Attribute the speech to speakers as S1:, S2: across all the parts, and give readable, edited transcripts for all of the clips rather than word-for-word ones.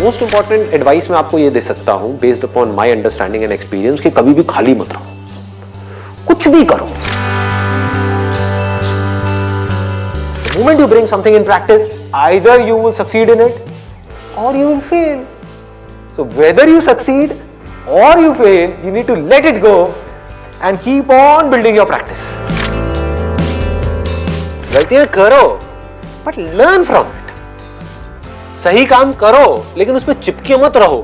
S1: Most important advice मैं आपको ये दे सकता हूं based upon my understanding and experience कि कभी भी खाली मत रहो, कुछ भी करो। The moment you bring something in practice, either you will succeed in it or you will fail. So whether you succeed or you fail, you need to let it go and keep on building your practice. गलतियां करो but learn from it. सही काम करो लेकिन उसमें चिपके मत रहो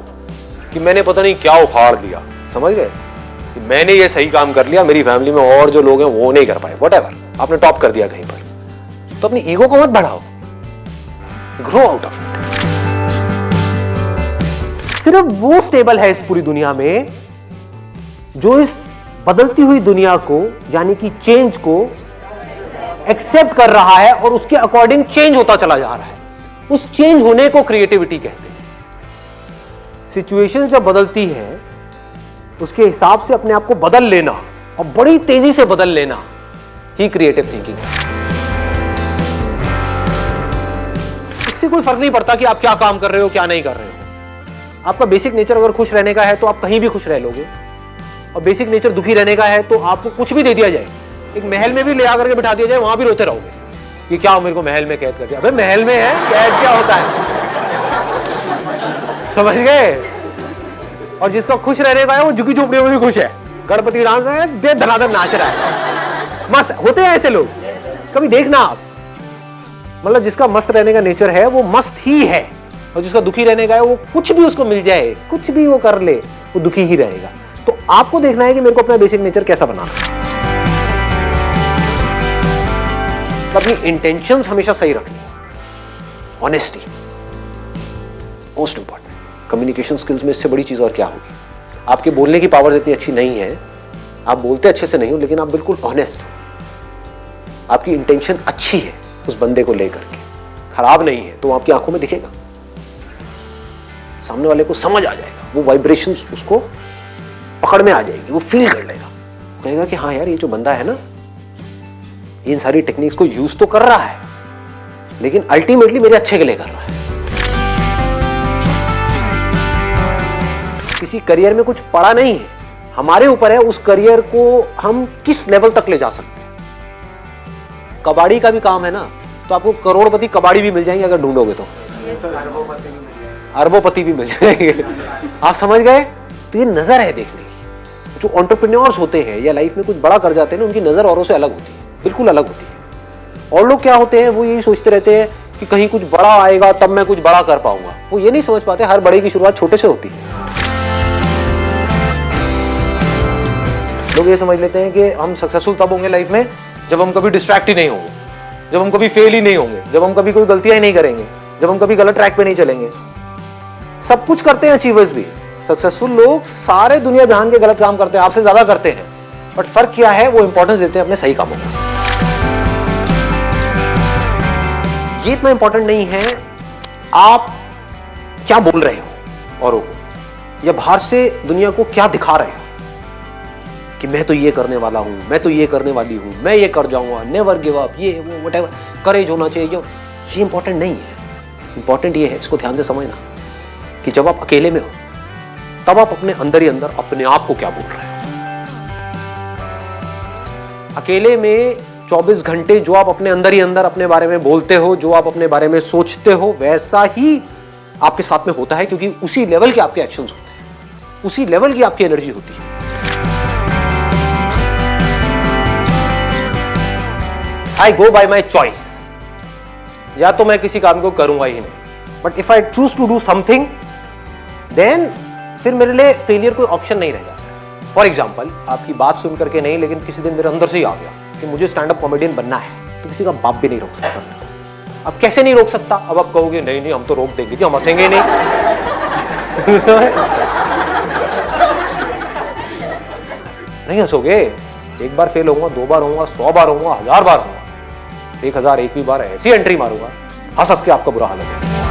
S1: कि मैंने पता नहीं क्या उखाड़ दिया, समझ गए, कि मैंने ये सही काम कर लिया, मेरी फैमिली में और जो लोग हैं वो नहीं कर पाए, व्हाटएवर, आपने टॉप कर दिया कहीं पर, तो अपनी ईगो को मत बढ़ाओ, ग्रो आउट ऑफ इट। सिर्फ वो स्टेबल है इस पूरी दुनिया में जो इस बदलती हुई दुनिया को यानी कि चेंज को एक्सेप्ट कर रहा है और उसके अकॉर्डिंग चेंज होता चला जा रहा है। उस चेंज होने को क्रिएटिविटी कहते हैं। सिचुएशन जब बदलती है उसके हिसाब से अपने आप को बदल लेना और बड़ी तेजी से बदल लेना ही क्रिएटिव थिंकिंग है। इससे कोई फर्क नहीं पड़ता कि आप क्या काम कर रहे हो क्या नहीं कर रहे हो। आपका बेसिक नेचर अगर खुश रहने का है तो आप कहीं भी खुश रह लोगे, और बेसिक नेचर दुखी रहने का है तो आपको कुछ भी दे दिया जाए, एक महल में भी ले आकर के बिठा दिया जाए, वहां भी रोते रहोगे कि क्या मेरे को महल में कैद कर दिया। अबे महल में है, कैद क्या होता है, समझ गए। और जिसका खुश रहने का है वो झुकी झोपड़ियों में भी खुश है, गणपति डांस है, दे धनाधन नाच रहा है, मस्त होते हैं ऐसे लोग, कभी देखना आप। मतलब जिसका मस्त रहने का नेचर है वो मस्त ही है, और जिसका दुखी रहने का है वो कुछ भी उसको मिल जाए, कुछ भी वो कर ले, वो दुखी ही रहेगा। तो आपको देखना है कि मेरे को अपना बेसिक नेचर कैसा बनाना है। अपनी इंटेंशंस हमेशा सही रखनी, honesty most important. Communication skills में इससे बड़ी चीज और क्या होगी। आपके बोलने की पावर इतनी अच्छी नहीं है, आप बोलते अच्छे से नहीं हो, लेकिन आप बिल्कुल ऑनेस्ट हो, आपकी इंटेंशन अच्छी है उस बंदे को लेकर के, खराब नहीं है, तो आपकी आंखों में दिखेगा, सामने वाले को समझ आ जाएगा, वो वाइब्रेशंस उसको पकड़ में आ जाएगी, वो फील कर लेगा, कहेगा कि हाँ यार ये जो बंदा है ना इन सारी टेक्निक्स को यूज तो कर रहा है लेकिन अल्टीमेटली मेरे अच्छे के लिए कर रहा है। किसी करियर में कुछ पड़ा नहीं है, हमारे ऊपर है उस करियर को हम किस लेवल तक ले जा सकते हैं। कबाड़ी का भी काम है ना, तो आपको करोड़पति कबाड़ी भी मिल जाएंगे अगर ढूंढोगे तो, अरबोपति भी मिल जाएंगे, आप समझ गए। तो ये नजर है देखने की। जो एंटरप्रेन्योर्स होते हैं या लाइफ में कुछ बड़ा कर जाते हैं ना, उनकी नजर औरों से अलग होती है, बिल्कुल अलग होती है। और लोग क्या होते हैं, वो यही सोचते रहते हैं कि कहीं कुछ बड़ा आएगा तब मैं कुछ बड़ा कर पाऊंगा। वो ये नहीं समझ पाते हर बड़े की शुरुआत छोटे से होती है। लोग ये समझ लेते हैं कि हम सक्सेसफुल तब होंगे लाइफ में जब हम कभी डिस्ट्रैक्ट ही नहीं होंगे, जब हम कभी फेल ही नहीं होंगे, जब हम कभी कोई गलतियां ही नहीं करेंगे, जब हम कभी गलत ट्रैक पे नहीं चलेंगे। सब कुछ करते हैं अचीवर्स भी, सक्सेसफुल लोग सारे दुनिया जहान के गलत काम करते हैं, आपसे ज्यादा करते हैं, बट फर्क क्या है, वो इंपॉर्टेंस देते हैं अपने सही कामों को। ये इतना इंपॉर्टेंट नहीं है आप क्या बोल रहे हो औरों को, या बाहर से दुनिया को क्या दिखा रहे हो कि मैं तो ये करने वाला हूं, मैं तो ये करने वाली हूं, मैं ये कर जाऊंगा, नेवर गिव अप, ये वो व्हाटएवर, करेज होना चाहिए। ये इंपॉर्टेंट नहीं है। इंपॉर्टेंट ये है, इसको ध्यान से समझना, कि जब आप अकेले में हो तब आप अपने अंदर ही अंदर अपने आप को क्या बोल रहे हो। अकेले में 24 घंटे जो आप अपने अंदर ही अंदर अपने बारे में बोलते हो, जो आप अपने बारे में सोचते हो, वैसा ही आपके साथ में होता है, क्योंकि उसी लेवल के आपके एक्शंस होते हैं, उसी लेवल की आपकी एनर्जी होती है। आई गो बाय माई चॉइस, या तो मैं किसी काम को करूंगा ही नहीं, but if I choose to do something then फिर मेरे लिए फेलियर कोई ऑप्शन नहीं रह जाता। फॉर एग्जाम्पल, आपकी बात सुन करके नहीं, लेकिन किसी दिन मेरे अंदर से ही आ गया कि मुझे स्टैंड अप कॉमेडियन बनना है, तो किसी का बाप भी नहीं रोक सकता। अब कैसे नहीं रोक सकता, अब आप कहोगे नहीं नहीं हम तो रोक देंगे जी, हम हंसेंगे नहीं। नहीं हंसोगे, एक बार फेल होऊंगा, 2 बार होऊंगा, 100 बार होऊंगा, 1000 बार होऊंगा, 1001वीं बार ऐसी एंट्री मारूंगा, हंस हंस के आपका बुरा हाल है।